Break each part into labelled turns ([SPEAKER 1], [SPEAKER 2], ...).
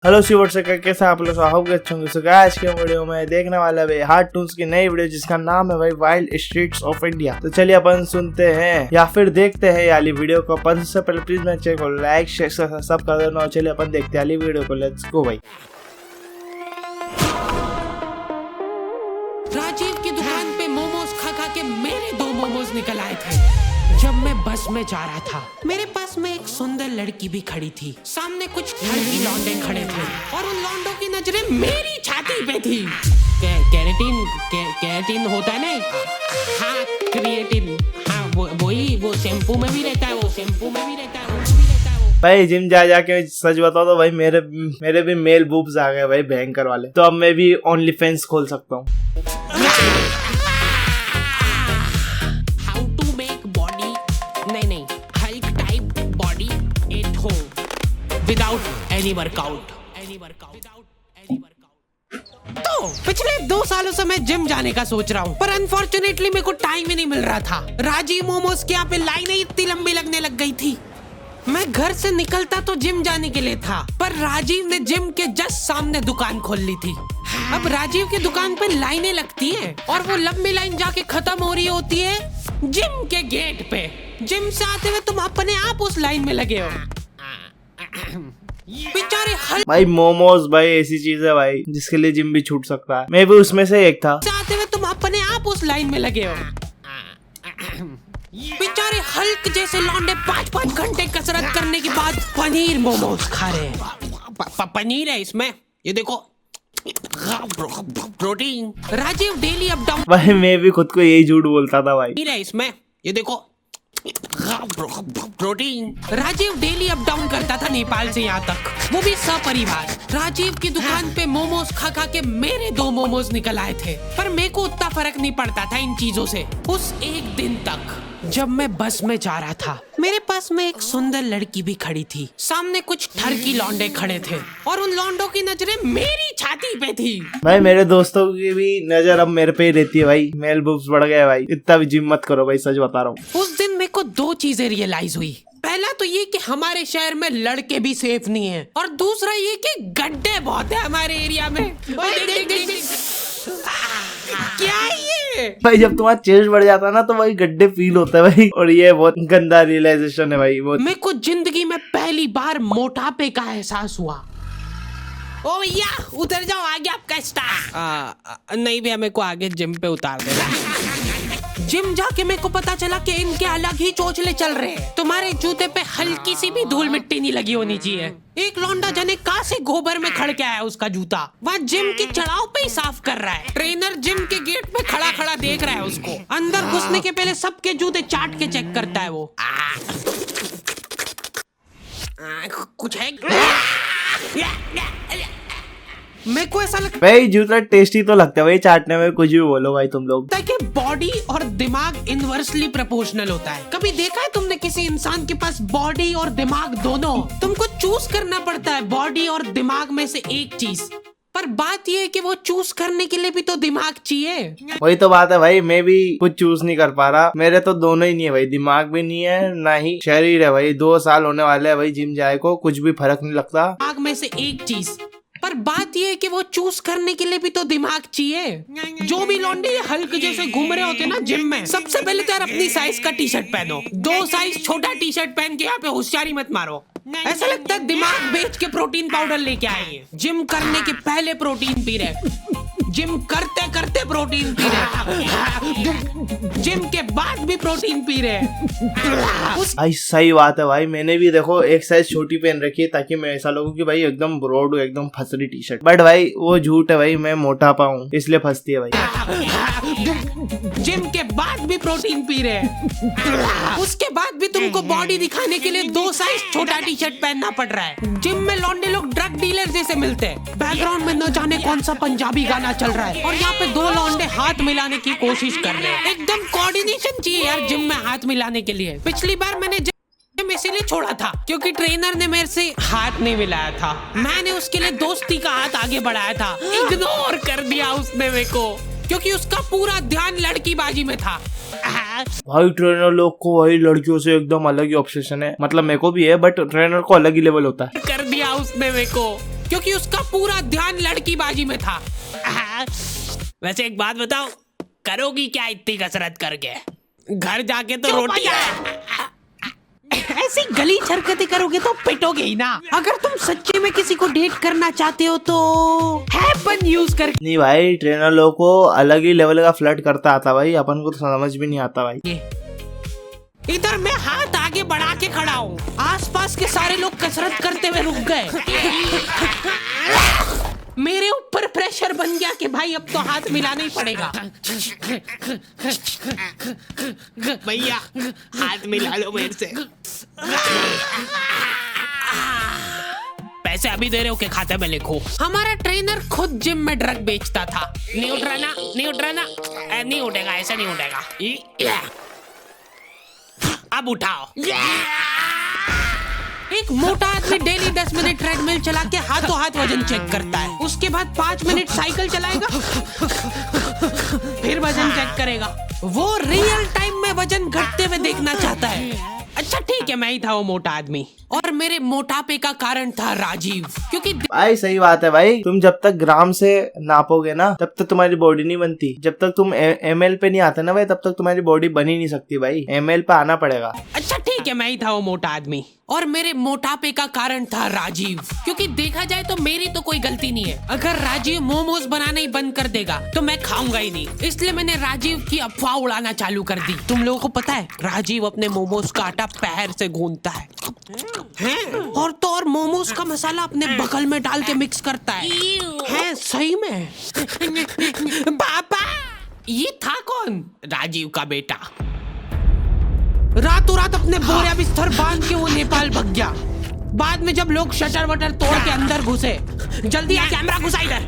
[SPEAKER 1] Hello seaward से कैसे आप लोग स्वागत है अच्छे होंगे। सो आज के वीडियो में देखने वाला है हार्ड टून्स की नई वीडियो जिसका नाम है भाई वाइल्ड स्ट्रीट्स ऑफ इंडिया। तो चलिए अपन सुनते हैं या फिर देखते हैं याली वीडियो को। पर उससे पहले प्लीज मेरे चैनल को लाइक शेयर सब कर देना। चलिए अपन देखते हैं याली वीडियो को। लेट्स गो भाई।
[SPEAKER 2] राजीव की दुकान पे मोमोज खा खा के मेरे 2 मोमोज निकल आए थे। जब मैं बस में जा रहा था मेरे पास में एक सुंदर लड़की भी खड़ी थी। सामने कुछ लड़की लौंडे खड़े थे और उन लौंडों की नजरें मेरी छाती पे थी। कैरेटीन होता है ना? हाँ क्रिएटिन, हाँ वो शैम्पू में भी रहता है, वो शैम्पू में भी रहता है।
[SPEAKER 1] भाई जिम जाके सच बताओ तो भाई मेरे भी मेल बूब्स आ गए भाई भयंकर वाले। तो अब मैं भी ओनली फैंस खोल सकता हूँ।
[SPEAKER 2] Without any workout. तो पिछले 2 सालों से मैं जिम जाने का सोच रहा हूँ, पर अनफॉर्चुनेटली मेरे को टाइम ही नहीं मिल रहा था। राजीव मोमोज के यहाँ पे लाइनें इतनी लंबी लगने लग गई थी। मैं घर से निकलता तो जिम जाने के लिए था, पर राजीव ने जिम के जस्ट सामने दुकान खोल ली थी। अब राजीव की दुकान पे लाइनें लगती हैं और वो लंबी लाइन जाके खत्म हो रही होती है जिम के गेट पे। जिम से आते हुए तुम अपने आप उस लाइन में लगे हो। बेचारे
[SPEAKER 1] भाई मोमोज भाई ऐसी चीज है भाई जिसके लिए जिम भी छूट सकता है। मैं भी उसमें से एक था।
[SPEAKER 2] आते हुए तुम अपने आप उस लाइन में लगे हो। बेचारे हल्क जैसे लौंडे 5-5 घंटे कसरत करने के बाद पनीर मोमोज खा रहे हैं। पनीर है इसमें, ये देखो protein. Rajiv daily up down.
[SPEAKER 1] भाई मैं भी खुद को यही झूठ बोलता था भाई।
[SPEAKER 2] पनीर है इसमें, ये देखो protein. Rajiv daily up down करता था नेपाल से यहाँ तक, वो भी सपरिवार। राजीव की दुकान पे मोमोज खा खा के मेरे 2 मोमोज निकल आए थे, पर मेरे को उतना फर्क नहीं पड़ता था इन चीजों से। उस एक दिन तक जब मैं बस में जा रहा था मेरे पास में एक सुंदर लड़की भी खड़ी थी। सामने कुछ ठरकी लौंडे खड़े थे और उन लौंडों की नजरें मेरी छाती पे थी।
[SPEAKER 1] भाई मेरे दोस्तों की भी नजर अब मेरे पे ही रहती है भाई। मेल बूब्स बढ़ गए भाई। इतना भी जिम मत करो भाई, सच बता रहा हूँ।
[SPEAKER 2] उस दिन मेरे को 2 चीजें रियलाइज हुई। पहला तो ये कि हमारे शहर में लड़के भी सेफ नहीं है, और दूसरा ये कि गड्ढे बहुत है हमारे एरिया में। क्या ये
[SPEAKER 1] भाई जब तुम्हारा चेस्ट बढ़ जाता है ना तो भाई गड्ढे फील होता है भाई। और ये बहुत गंदा रियलाइजेशन है भाई।
[SPEAKER 2] मेरे को जिंदगी में पहली बार मोटापे का एहसास हुआ। ओ भैया उतर जाओ, आगे आपका स्टार। नहीं भैया मेरे को आगे जिम पे उतार देना। जिम जाके मेरे को पता चला कि इनके अलग ही चोचले चल रहे हैं। तुम्हारे जूते पे हल्की सी भी धूल मिट्टी नहीं लगी होनी चाहिए। एक लौंडा जने कहाँ से गोबर में खड़ के आया उसका जूता, वहाँ जिम की चढ़ाव पे ही साफ कर रहा है। ट्रेनर जिम के गेट पे खड़ा खड़ा देख रहा है उसको। अंदर घुसने के पहले सबके जूते चाट के चेक करता है वो। कुछ है मेरे को ऐसा लगता है
[SPEAKER 1] भाई जूता टेस्टी तो लगता है भाई चाटने में। कुछ भी बोलो भाई तुम लोग।
[SPEAKER 2] कि बॉडी और दिमाग इनवर्सली प्रोपोर्शनल होता है। कभी देखा है तुमने किसी इंसान के पास बॉडी और दिमाग दोनों? तुमको चूज करना पड़ता है बॉडी और दिमाग में से एक चीज, पर बात ये है कि वो चूज करने के लिए भी तो दिमाग चाहिए।
[SPEAKER 1] वही तो बात है भाई। मैं भी कुछ चूज नहीं कर पा रहा। मेरे तो दोनों ही नहीं है भाई, दिमाग भी नहीं है ना ही शरीर है भाई। 2 साल होने वाले है भाई जिम जाए को, कुछ भी फर्क नहीं लगता।
[SPEAKER 2] दिमाग में से एक चीज, पर बात ये है कि वो चूज करने के लिए भी तो दिमाग चाहिए। जो भी लौंडे हल्क जैसे घूम रहे होते ना जिम में, सबसे पहले तो यार अपनी साइज का टी शर्ट पहनो। 2 साइज छोटा टी शर्ट पहन के यहाँ पे होशियारी मत मारो। ऐसा लगता है दिमाग बेच के प्रोटीन पाउडर लेके आए हैं। जिम करने के पहले प्रोटीन पी रहे, जिम करते करते प्रोटीन पी रहे, जिम के बाद भी प्रोटीन पी रहे।
[SPEAKER 1] सही बात है भाई। मैंने भी देखो एक साइज छोटी पहन रखी है ताकि मैं ऐसा लगूं कि भाई एकदम ब्रॉड हूँ, एकदम फसरी टी शर्ट। बट भाई वो झूठ है भाई, मैं मोटा पाऊँ इसलिए फंसती है भाई।
[SPEAKER 2] जिम के बाद भी प्रोटीन पी रहे, उसके बाद भी तुमको बॉडी दिखाने के लिए 2 साइज छोटा टी शर्ट पहनना पड़ रहा है। जिम में लौंडे लोग ड्रग डीलर जैसे मिलते हैं। बैकग्राउंड में न जाने कौन सा पंजाबी गाना चल रहा है और यहाँ पे 2 लौंडे हाथ मिलाने की कोशिश कर रहे हैं। एकदम कोऑर्डिनेशन चाहिए यार जिम में हाथ मिलाने के लिए। पिछली बार मैंने जिम इसीलिए छोड़ा था क्योंकि ट्रेनर ने मेरे से हाथ नहीं मिलाया था। मैंने उसके लिए दोस्ती का हाथ आगे बढ़ाया था, इग्नोर कर दिया उसने मेरे को, क्योंकि उसका पूरा ध्यान लड़कीबाजी में था।
[SPEAKER 1] भाई ट्रेनर लोग को भाई लड़कियों से एकदम अलग ही ऑब्सेशन है। मतलब मेरे को भी है बट ट्रेनर को अलग ही लेवल होता है।
[SPEAKER 2] कर दिया उसने मेरे को, क्योंकि उसका पूरा ध्यान लड़कीबाजी में था।
[SPEAKER 3] वैसे एक बात बताओ, करोगी क्या इतनी कसरत करके? घर जाके तो रोटी
[SPEAKER 2] ऐसी गलीज हरकतें करोगे तो पिटोगे ही ना। अगर तुम सच्चे में किसी को डेट करना चाहते हो तो हैपन यूज कर।
[SPEAKER 1] नहीं भाई, ट्रेनर लोगों को अलग ही लेवल का फ्लर्ट करता आता भाई, अपन को तो समझ भी नहीं आता भाई।
[SPEAKER 2] इधर मैं हाथ आगे बढ़ा के खड़ा हूँ, आसपास के सारे लोग कसरत करते हुए रुक गए। मेरे ऊपर प्रेशर बन गया कि भाई अब तो हाथ मिलाना ही पड़ेगा।
[SPEAKER 3] भैया हाथ मिला लो मेरे से। पैसे अभी दे रहे हो के खाते में लिखो।
[SPEAKER 2] हमारा ट्रेनर खुद जिम में ड्रग बेचता था।
[SPEAKER 3] नहीं उठ रहा ना, नहीं उठ रहा ना, नहीं उठेगा, ऐसा नहीं उठेगा। अब उठाओ।
[SPEAKER 2] एक मोटा आदमी डेली 10 मिनट ट्रेडमिल चला के हाथों हाथ वजन चेक करता है। उसके बाद 5 मिनट साइकिल चलाएगा, फिर वजन चेक करेगा। वो रियल टाइम में वजन घटते हुए देखना चाहता है। अच्छा ठीक है, मैं ही था वो मोटा आदमी, और मेरे मोटापे का कारण था राजीव। क्योंकि
[SPEAKER 1] भाई सही बात है भाई, तुम जब तक ग्राम से नापोगे ना तब तक तुम्हारी बॉडी नहीं बनती। जब तक तुम ML पे नहीं आते ना भाई, तब तक तुम्हारी बॉडी बन ही नहीं सकती भाई। ML पे आना पड़ेगा।
[SPEAKER 2] अच्छा ठीक है, मैं ही था वो मोटा आदमी, और मेरे मोटापे का कारण था राजीव। क्योंकि देखा जाए तो मेरी तो कोई गलती नहीं है। अगर राजीव मोमोज बनाना ही बंद कर देगा तो मैं खाऊंगा ही नहीं। इसलिए मैंने राजीव की अफवाह उड़ाना चालू कर दी। तुम लोगों को पता है राजीव अपने मोमोज का आटा पैर से गूंथता है, और तो और मोमोज का मसाला अपने बगल में डाल के मिक्स करता है सही में। पापा, ये था कौन?
[SPEAKER 3] राजीव का बेटा।
[SPEAKER 2] रातों रात अपने बोरिया बिस्तर बांध के वो नेपाल भाग गया। बाद में जब लोग शटर वटर तोड़ के अंदर घुसे, जल्दी आ कैमरा घुसा इधर,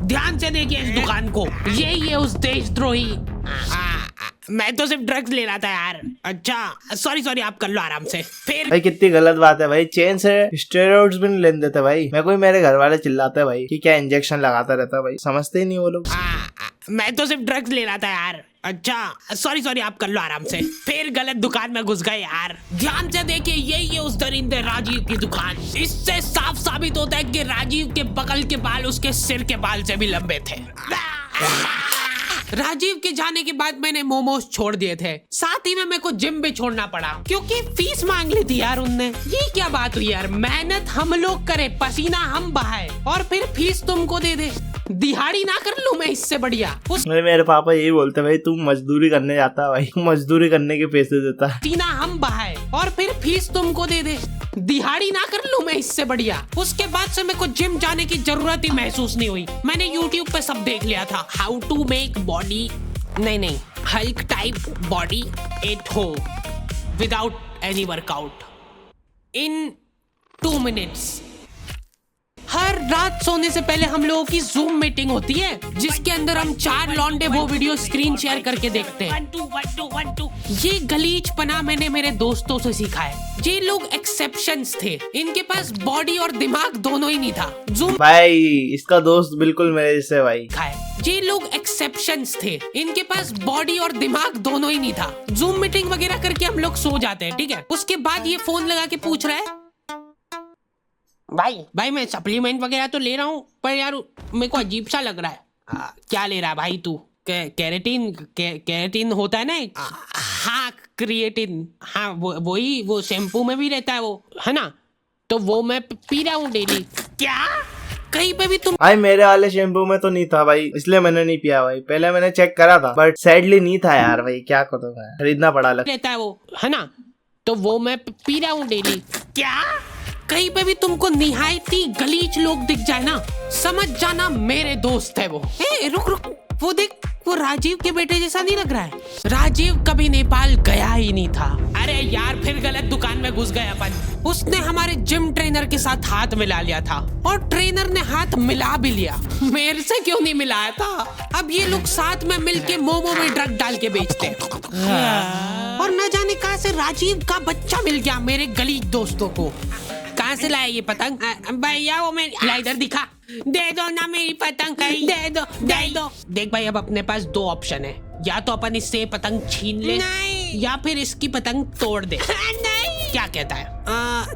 [SPEAKER 2] ध्यान से देखिए इस दुकान को। ये उस देशद्रोही।
[SPEAKER 3] मैं तो सिर्फ ड्रग्स ले रहा था यार। अच्छा सॉरी, आप कर लो आराम से। फिर
[SPEAKER 1] भाई कितनी गलत बात है भाई, चेन से स्टेरॉइड्स भी नहीं लेने देते भाई। मैं कोई, मेरे घर वाले चिल्लाते भाई कि क्या इंजेक्शन लगाता रहता है भाई, समझते ही नहीं वो लोग।
[SPEAKER 3] मैं तो सिर्फ ड्रग्स ले रहा था यार। अच्छा सॉरी, आप कर लो आराम से। फिर गलत दुकान में घुस गए यार।
[SPEAKER 2] ध्यान से देखिए, यही है उस दरिंदे राजीव की दुकान।
[SPEAKER 3] इससे साफ साबित होता है कि राजीव के बगल के बाल उसके सिर के बाल से भी लंबे थे।
[SPEAKER 2] राजीव के जाने के बाद मैंने मोमोज छोड़ दिए थे, साथ ही में मेरे को जिम भी छोड़ना पड़ा क्योंकि फीस मांग ली थी यार उनने। ये क्या बात हुई यार, मेहनत हम लोग करे, पसीना हम बहाए, और फिर फीस तुमको दे दे। दिहाड़ी ना कर लूं मैं इससे बढ़िया।
[SPEAKER 1] मेरे पापा यही बोलते भाई, तू मजदूरी करने जाता है भाई, तू मजदूरी करने के पैसे देता है।
[SPEAKER 2] पसीना हम बहाए और फिर फीस तुमको दे दे, दिहाड़ी ना कर लूं मैं इससे बढ़िया। उसके बाद से मेरे को जिम जाने की जरूरत ही महसूस नहीं हुई। मैंने YouTube पे सब देख लिया था,
[SPEAKER 3] हाउ टू मेक बॉडी, नहीं hulk type body at home without any workout
[SPEAKER 2] in 2 minutes. हर रात सोने से पहले हम लोगों की जूम मीटिंग होती है, जिसके अंदर हम 4 लौंडे वो वीडियो स्क्रीन शेयर करके देखते हैं।
[SPEAKER 3] 1 2
[SPEAKER 2] ये गलीजपना मैंने मेरे दोस्तों से सीखा है। ये लोग एक्सेप्शंस थे, इनके पास बॉडी और दिमाग दोनों ही नहीं था। जूम
[SPEAKER 1] भाई इसका दोस्त बिल्कुल मेरे जैसे भाई।
[SPEAKER 2] ये लोग एक्सेप्शंस थे, इनके पास बॉडी और दिमाग दोनों ही नहीं था। जूम मीटिंग वगैरह करके हम लोग सो जाते हैं, ठीक है। उसके बाद ये फोन लगा के पूछ रहा है, भाई मैं सप्लीमेंट वगैरह तो ले रहा हूँ, पर यार मेरे को अजीब सा लग रहा है। क्या ले रहा है भाई तू? कैरेटीन होता है ना एक?
[SPEAKER 3] हाँ क्रिएटिन,
[SPEAKER 2] हाँ वही, वो शैम्पू में भी रहता है वो, है ना? तो वो मैं पी रहा हूँ डेली।
[SPEAKER 3] क्या
[SPEAKER 2] कहीं पे भी तुम?
[SPEAKER 1] भाई मेरे वाले शैम्पू में तो नहीं था भाई, इसलिए मैंने नहीं पिया भाई। पहले मैंने चेक करा था बट सैडली नहीं था यार भाई, क्या करूँ मैं, खरीदना पड़ा।
[SPEAKER 2] रहता है वो, है ना? तो वो मैं पी रहा हूँ डेली।
[SPEAKER 3] क्या
[SPEAKER 2] कहीं पे भी तुमको निहायती गलीज लोग दिख जाए ना, समझ जाना मेरे दोस्त है वो। रुक, वो देख, वो राजीव के बेटे जैसा नहीं लग रहा है? राजीव कभी नेपाल गया ही नहीं था।
[SPEAKER 3] अरे यार फिर गलत दुकान में घुस गए अपन।
[SPEAKER 2] उसने हमारे जिम ट्रेनर के साथ हाथ मिला लिया था, और ट्रेनर ने हाथ मिला भी लिया। मेरे से क्यों नहीं मिलाया था? अब ये लोग साथ में मिलके मोमो में ड्रग डाल के बेचते हैं। और न जाने कहां से राजीव का बच्चा मिल गया मेरे गलीज दोस्तों को। कहाँ से लाया ये पतंग?
[SPEAKER 3] भैया वो मेरी,
[SPEAKER 2] इधर दिखा,
[SPEAKER 3] दे दो ना मेरी पतंग,
[SPEAKER 2] दे दो। देख भाई, अब अपने पास 2 ऑप्शन है,
[SPEAKER 3] या तो अपन इससे पतंग छीन ले या फिर इसकी पतंग तोड़ दे। नहीं। क्या कहता है?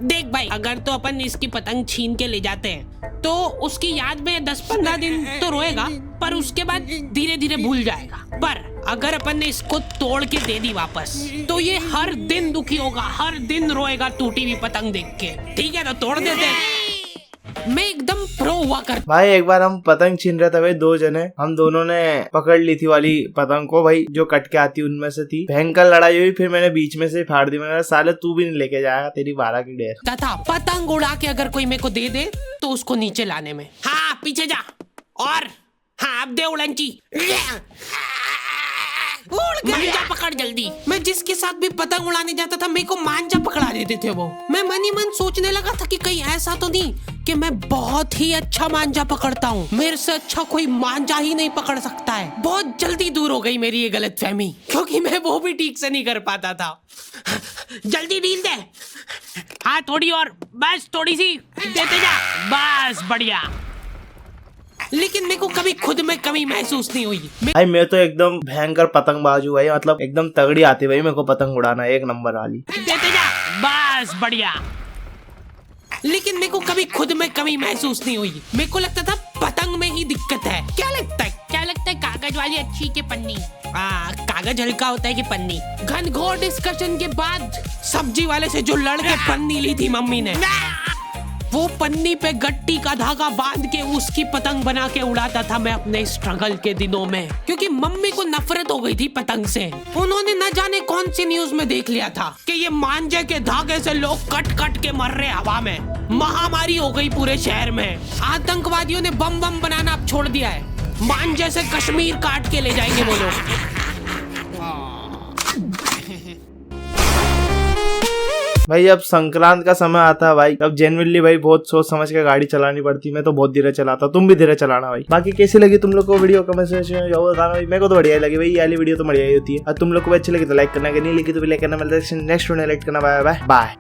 [SPEAKER 3] देख भाई, अगर तो अपन इसकी पतंग छीन के ले जाते हैं तो उसकी याद में 10-15 दिन तो रोएगा, पर उसके बाद धीरे धीरे भूल जाएगा। पर अगर अपन ने इसको तोड़ के दे दी वापस तो ये हर दिन दुखी होगा, हर दिन रोएगा टूटी हुई पतंग देख के। ठीक है, तो तोड़ देते हैं। मैं एकदम प्रो हुआ कर।
[SPEAKER 1] भाई एक बार हम पतंग छीन रहे थे भाई, 2 जने, हम दोनों ने पकड़ ली थी वाली पतंग को भाई, जो कट के आती उनमें से थी। भयंकर लड़ाई हुई, फिर मैंने बीच में से फाड़ दी। मैंने कहा साले तू भी नहीं लेके जाएगा, तेरी 12 की ढेर।
[SPEAKER 3] तथा पतंग उड़ा के अगर कोई मेरे को दे तो उसको नीचे लाने में। हाँ पीछे जा, और हाँ अब दे उड़ंची। मांझा पकड़ जल्दी। मैं जिसके साथ भी पतंग उड़ाने जाता था मेरे को मांझा पकड़ा देते थे वो। मैं मन ही मन सोचने लगा था कि कहीं ऐसा तो नहीं कि मैं बहुत ही अच्छा मांझा पकड़ता हूँ, मेरे से अच्छा कोई मांझा ही नहीं पकड़ सकता है। बहुत जल्दी दूर हो गई मेरी ये गलतफहमी, क्योंकि मैं वो भी ठीक से नहीं कर पाता था। जल्दी डील दे। हाँ थोड़ी और, बस थोड़ी सी देते जा, बस बढ़िया। लेकिन मेरे को कभी खुद में कमी महसूस नहीं हुई।
[SPEAKER 1] भाई मैं तो एकदम भयंकर पतंगबाज हूँ भाई, मतलब एकदम तगड़ी आती भाई मेरे को पतंग उड़ाना, 1 नंबर वाली।
[SPEAKER 3] देते जा, बस बढ़िया। लेकिन मेरे को कभी खुद में कमी महसूस नहीं हुई। मेरे को लगता था पतंग में ही दिक्कत है। क्या लगता है? कागज वाली अच्छी के पन्नी? कागज हल्का होता है कि पन्नी? घनघोर डिस्कशन के बाद सब्जी वाले से जो लड़ के पन्नी ली थी मम्मी ने, वो पन्नी पे गट्टी का धागा बांध के उसकी पतंग बना के उड़ाता था मैं अपने स्ट्रगल के दिनों में, क्योंकि मम्मी को नफरत हो गई थी पतंग से। उन्होंने न जाने कौन सी न्यूज में देख लिया था कि ये मांझे के धागे से लोग कट कट के मर रहे हवा में। महामारी हो गई पूरे शहर में। आतंकवादियों ने बम बनाना अब छोड़ दिया है। मांझे से कश्मीर काट के ले जाएंगे वो लोग।
[SPEAKER 1] भाई अब संक्रांत का समय आता है भाई, तब जेन्युइनली भाई बहुत सोच समझ के गाड़ी चलानी पड़ती। मैं तो बहुत धीरे चलाता, तुम भी धीरे चलाना भाई। बाकी कैसी लगी तुम लोग को वीडियो, कमेंट सेक्शन में जरूर बताना भाई। मेरे को तो बढ़िया लगी भाई, ये वाली वीडियो तो बढ़िया ही होती है। और तुम लोग को अच्छी लगी तो लाइक करना, नहीं लगी तो भी लाइक करना। मिलता है नेक्स्ट वीडियो, लाइक करना। Bye bye.